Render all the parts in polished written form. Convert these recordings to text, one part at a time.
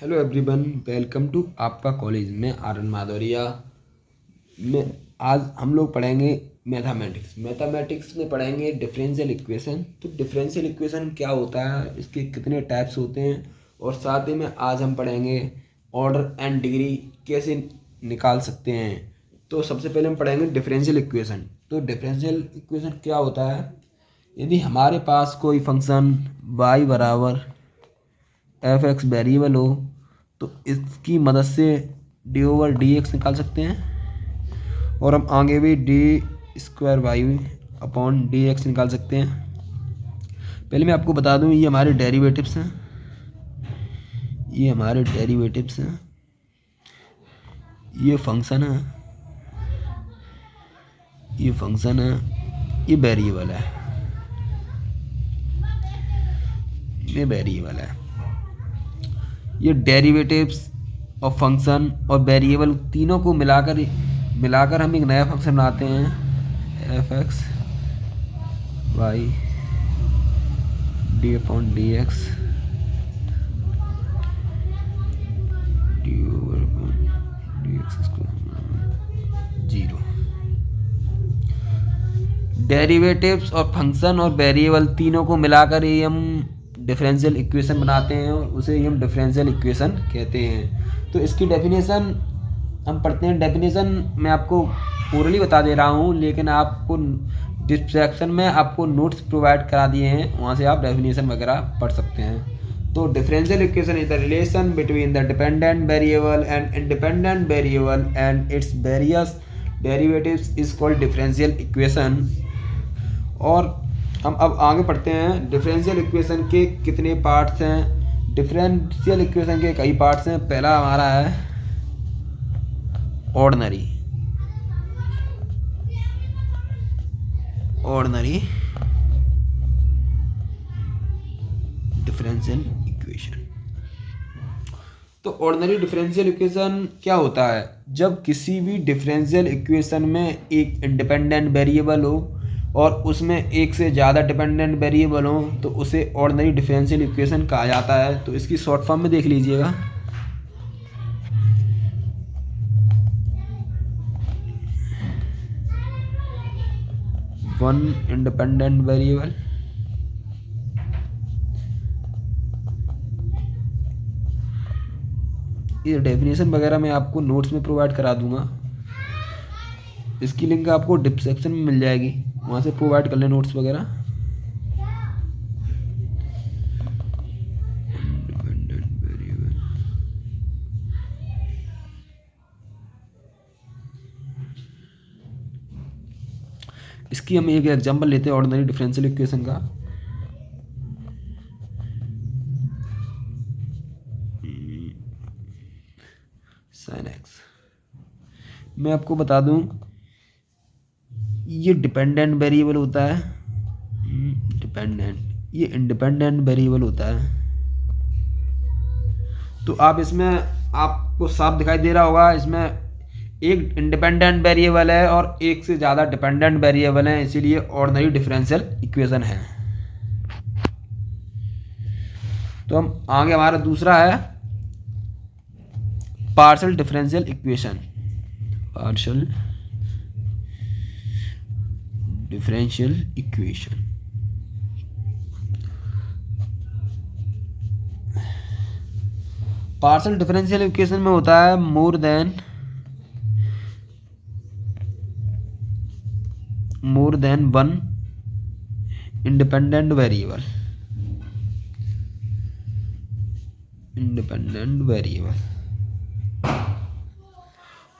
Hello everyone, welcome to आपका college में आर्यन माधौरिया में। आज हम लोग पढ़ेंगे मैथमेटिक्स में पढ़ेंगे डिफरेंशियल इक्वेशन। तो डिफरेंशियल इक्वेशन क्या होता है, इसके कितने टाइप्स होते हैं, और साथ ही में आज हम पढ़ेंगे ऑर्डर एंड डिग्री कैसे निकाल सकते हैं। तो सबसे पहले हम पढ़ेंगे डिफरेंशियल इक्वेशन। तो डिफरेंशियल इक्वेशन क्या होता है, यदि हमारे पास कोई फंक्शन y बराबर एफ एक्स वेरिएबल हो तो इसकी मदद से डी ओवर डी एक्स निकाल सकते हैं, और हम आगे भी d square y upon d x निकाल सकते हैं। पहले मैं आपको बता दूं, ये हमारे डेरिवेटिव्स हैं, ये फंक्शन है, ये वेरिएबल है, ये डेरिवेटिव्स और फंक्शन और वेरिएबल तीनों को मिलाकर हम एक नया फंक्शन बनाते हैं, f x y d upon d x d over d x square zero. Derivatives और फंक्शन और वेरिएबल तीनों को मिलाकर ही हम डिफरेंशियल इक्वेशन बनाते हैं, और उसे ही हम डिफरेंशियल इक्वेशन कहते हैं। तो इसकी डेफिनेशन हम पढ़ते हैं। डेफिनेशन मैं आपको ओरली बता दे रहा हूँ, लेकिन आपको डिस्क्रिप्शन में आपको नोट्स प्रोवाइड करा दिए हैं, वहाँ से आप डेफिनेशन वगैरह पढ़ सकते हैं। तो differential equation is the relation between the dependent variable and independent variable and its various derivatives is called differential equation. और हम अब आगे पढ़ते हैं, डिफरेंशियल इक्वेशन के कितने पार्ट्स हैं। डिफरेंशियल इक्वेशन के कई पार्ट्स हैं। पहला हमारा है ऑर्डिनरी डिफरेंशियल इक्वेशन। तो ऑर्डिनरी डिफरेंशियल इक्वेशन क्या होता है, जब किसी भी डिफरेंशियल इक्वेशन में एक इंडिपेंडेंट वेरिएबल हो और उसमें एक से ज़्यादा डिपेंडेंट वेरिएबल हो तो उसे ऑर्डिनरी डिफरेंशियल इक्वेशन कहा जाता है। तो इसकी शॉर्ट फॉर्म में देख लीजिएगा, वन इंडिपेंडेंट वेरिएबल ये डेफिनेशन वगैरह मैं आपको नोट्स में प्रोवाइड करा दूंगा। इसकी लिंक आपको डिस्क्रिप्शन में मिल जाएगी, वहाँ से प्रोवाइड कर लें नोट्स वगैरह। इंडिपेंडेंट वेरिएबल, इसकी हम एक एग्जांपल लेते हैं ऑर्डिनरी डिफरेंशियल इक्वेशन का। साइन एक्स, मैं आपको बता दूं, ये डिपेंडेंट वेरिएबल होता है, ये इंडिपेंडेंट वेरिएबल होता है। तो आप इसमें आपको साफ दिखाई दे रहा होगा, इसमें एक इंडिपेंडेंट वेरिएबल है और एक से ज़्यादा डिपेंडेंट वेरिएबल है, इसीलिए ऑर्डिनरी डिफरेंशियल इक्वेशन है। तो हम आगे, हमारा दूसरा है partial differential equation. Partial differential equation, partial differential equation में होता है more than one independent variable.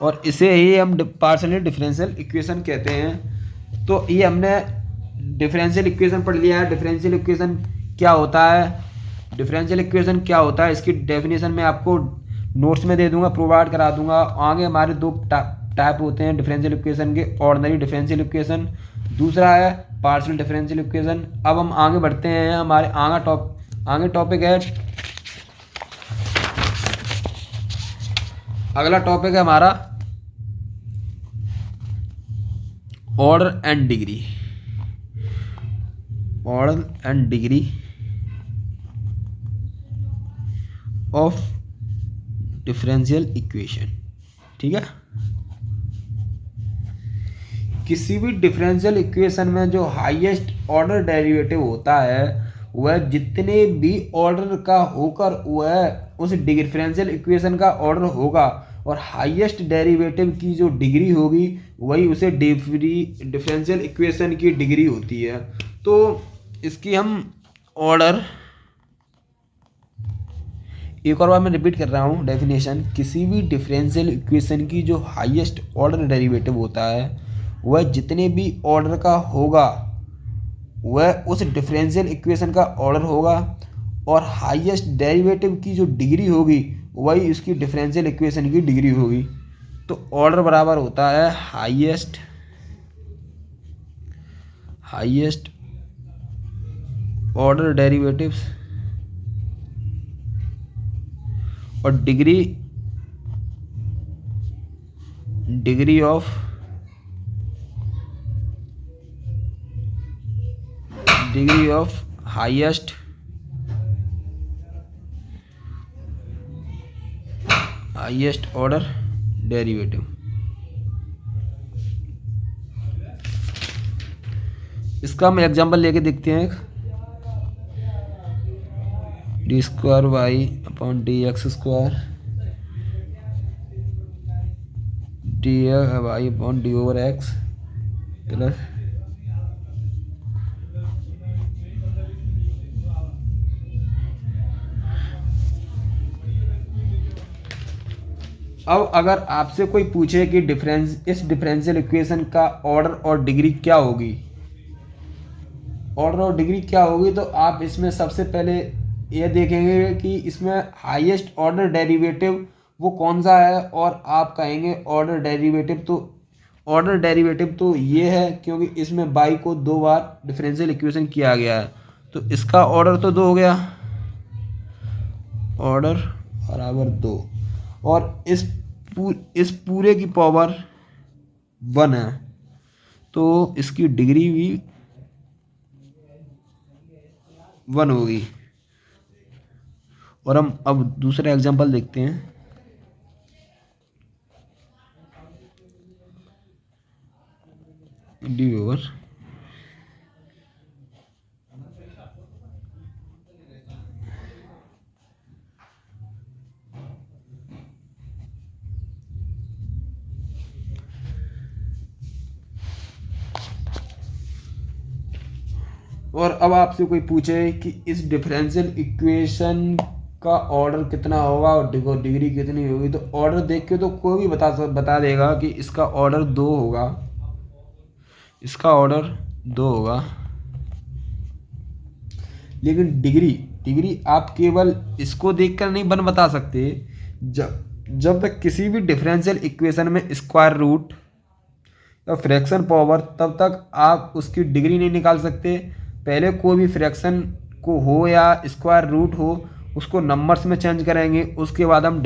और इसे ही हम पार्शियल डिफरेंशियल इक्वेशन कहते हैं। तो ये हमने डिफरेंशियल इक्वेशन पढ़ लिया है। डिफरेंशियल इक्वेशन क्या होता है, इसकी डेफिनेशन मैं आपको नोट्स में दे दूंगा, प्रोवाइड करा दूंगा। आगे हमारे दो टाइप होते हैं डिफरेंशियल इक्वेशन के, ऑर्डिनरी डिफरेंशियल इक्वेशन, दूसरा है पार्शियल डिफरेंशियल इक्वेशन। अब हम आगे बढ़ते हैं, हमारे आगे टॉपिक है, अगला टॉपिक है हमारा order and degree of differential equation. ठीक है, किसी भी डिफरेंशियल इक्वेशन में जो हाईएस्ट ऑर्डर डेरिवेटिव होता है वह जितने भी ऑर्डर का होकर वह उस डिफरेंशियल इक्वेशन का ऑर्डर होगा और हाईएस्ट डेरिवेटिव की जो डिग्री होगी वही उसे डिफरेंशियल इक्वेशन की डिग्री होती है। तो इसकी हम ऑर्डर, एक और बार मैं रिपीट कर रहा हूँ डेफिनेशन, किसी भी डिफरेंशियल इक्वेशन की जो हाईएस्ट ऑर्डर डेरिवेटिव होता है वह जितने भी ऑर्डर का होगा वह उस डिफरेंशियल इक्वेशन का ऑर्डर होगा और हाईएस्ट डेरिवेटिव की जो डिग्री होगी वही उसकी डिफरेंशियल इक्वेशन की डिग्री होगी। तो ऑर्डर बराबर होता है हाईएस्ट ऑर्डर डेरिवेटिव्स और degree of highest order derivative. इसका हम एग्जांपल लेके देखते हैं। D square y upon d x square d y upon d over x plus अब अगर आपसे कोई पूछे कि इस डिफरेंशियल इक्वेशन का ऑर्डर और डिग्री क्या होगी, तो आप इसमें सबसे पहले ये देखेंगे कि इसमें हाईएस्ट ऑर्डर डेरिवेटिव वो कौन सा है और आप कहेंगे ऑर्डर डेरिवेटिव तो ये है क्योंकि इसमें y को 2 बार डिफरेंशियल इक्वेशन किया गया है, तो इसका ऑर्डर तो 2 हो गया, ऑर्डर बराबर 2 और इस पूरे की पावर 1 है तो इसकी डिग्री भी 1 होगी। और हम अब दूसरा एग्जांपल देखते हैं। डी ओवर और अब आपसे कोई पूछे कि इस डिफरेंशियल इक्वेशन का ऑर्डर कितना होगा और डिग्री कितनी होगी, तो ऑर्डर देख के तो कोई भी बता देगा कि इसका ऑर्डर 2 होगा, लेकिन डिग्री आप केवल इसको देखकर नहीं बता सकते। जब तक किसी भी डिफरेंशियल इक्वेशन में स्क्वायर रूट या फ्रैक्शन पावर, तब तक आप उसकी डिग्री नहीं निकाल सकते। पहले कोई भी फ्रैक्शन को हो या स्क्वायर रूट हो उसको नंबर्स में चेंज करेंगे, उसके बाद हम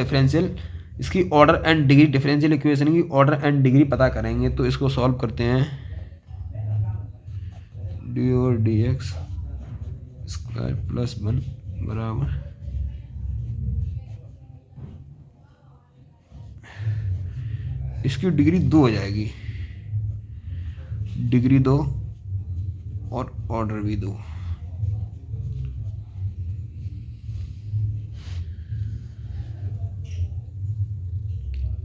इसकी order and degree, differential equation की ऑर्डर एंड डिग्री पता करेंगे। तो इसको सॉल्व करते हैं। D over d x square plus 1 बराबर इसकी डिग्री 2 हो जाएगी, डिग्री 2 और ऑर्डर भी 2।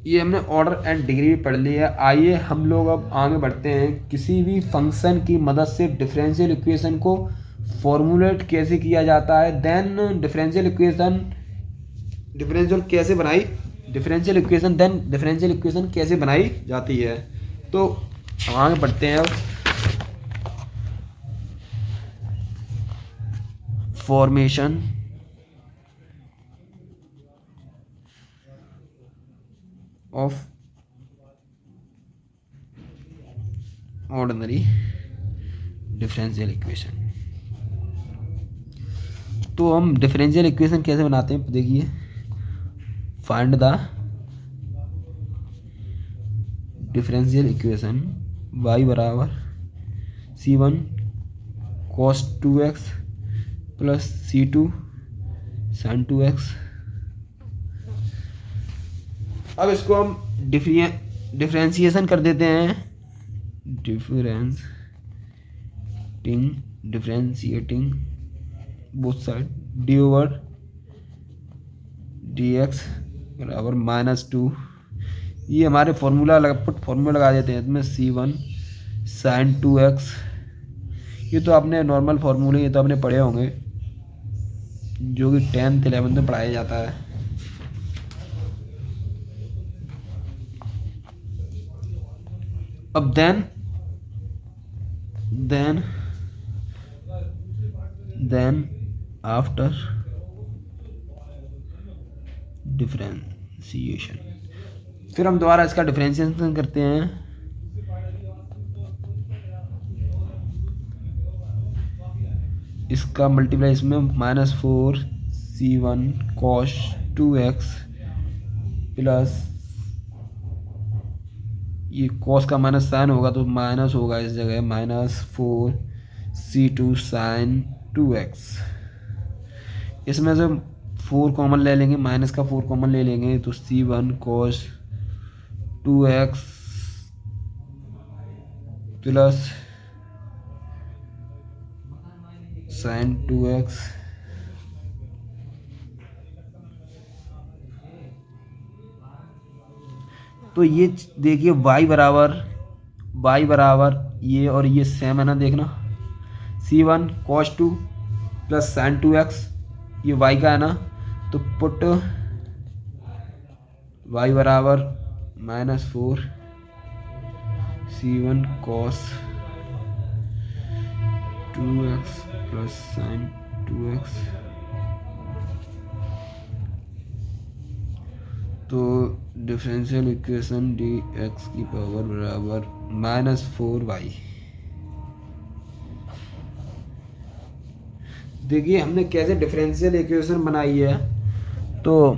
ये हमने ऑर्डर एंड डिग्री पढ़ ली है। आइए हम लोग अब आगे बढ़ते हैं। किसी भी फंक्शन की मदद से डिफरेंशियल इक्वेशन को फॉर्मुलेट कैसे किया जाता है, देन डिफरेंशियल इक्वेशन कैसे बनाई जाती है। तो हम आगे बढ़ते हैं। Formation of ordinary differential equation. तो हम डिफरेंशियल इक्वेशन कैसे बनाते हैं देखिए। Find the differential equation y बराबर c1 cos 2x plus c2 sin 2x अब इसको हम डिफ्रेंशिएशन कर देते हैं, differentiating both side, D over d x बराबर -2। ये हमारे फॉर्मूला लगा देते हैं इसमें, C1 sin 2x। ये तो आपने नॉर्मल फार्मूले, ये तो आपने पढ़े होंगे, जो कि 10th 11th में पढ़ाया जाता है। अब देन आफ्टर डिफरेंशिएशन, फिर हम दोबारा इसका डिफरेंशिएशन करते हैं। इसका मल्टीप्लाई इसमें -4 C1 cos 2x प्लस ये cos का माइनस साइन होगा तो माइनस होगा इस जगह, -4 C2 sin 2x। इसमें से 4 कॉमन ले लेंगे, माइनस का 4 कॉमन ले लेंगे तो C1 cos 2x plus sin 2x तो ये देखिए y बराबर ये और ये सेम है ना, देखना C1 cos 2 plus sin 2x, ये y का है ना, तो पुट y बराबर -4 C1 cos 2x plus sin 2x, तो डिफरेंशियल इक्वेशन dx की पावर बराबर -4y। देखिए हमने कैसे डिफरेंशियल इक्वेशन बनाई है। तो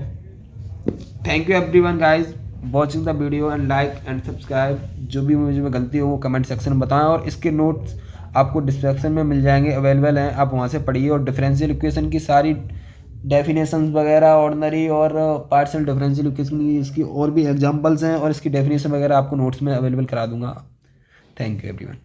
thank you everyone guys watching the video and like and subscribe. जो भी मुझे में गलती हो वो कमेंट सेक्शन में बताएं, और इसके नोट्स आपको डिस्क्रिप्शन में मिल जाएंगे, अवेलेबल हैं, आप वहाँ से पढ़िए। और डिफरेंशियल इक्वेशन की सारी डेफिनेशंस वगैरह, ऑर्डिनरी और पार्शियल डिफरेंशियल इक्वेशन की इसकी और भी एग्जांपल्स हैं, और इसकी डेफिनेशन वगैरह आपको नोट्स में अवेलेबल करा दूंगा। Thank you everyone.